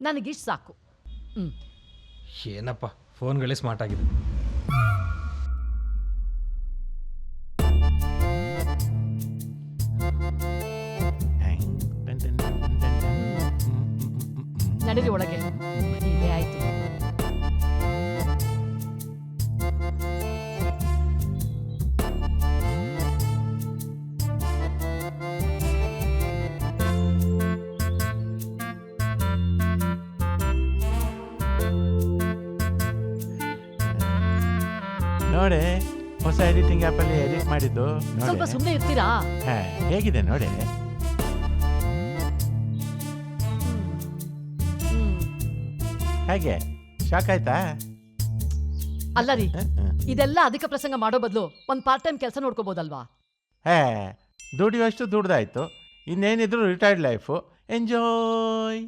ನನಗಿಷ್ಟು ಸಾಕು. ಏನಪ್ಪ ಫೋನ್ಗಳೇ ಸ್ಮಾರ್ಟ್ ಆಗಿದೆ. ನಡೀರಿ ಒಳಗೆ. ಇದೇ ಆಯ್ತು. ನೋಡಿ, ಹೊಸ ಎಡಿಟಿಂಗ್ ಆ್ಯಪಲ್ಲಿ ಎಡಿಟ್ ಮಾಡಿದ್ದು ಸ್ವಲ್ಪ ಸುಮ್ಮನೆ ಇರ್ತೀರಾ? ಹೇಗಿದೆ ನೋಡಿ. ಹೇಗೆ ಶಾಕ್ ಆಯ್ತಾ? ಅಲ್ಲ ರೀ, ಇದೆಲ್ಲ ಅಧಿಕ ಪ್ರಸಂಗ ಮಾಡೋ ಬದಲು ಒಂದು ಪಾರ್ಟ್ ಟೈಮ್ ಕೆಲಸ ನೋಡ್ಕೋಬೋದಲ್ವಾ? ದುಡಿಯುವಷ್ಟು ದುಡ್ದಾಯ್ತು, ಇನ್ನೇನಿದ್ರು ರಿಟೈರ್ಡ್ ಲೈಫು ಎಂಜಾಯ್.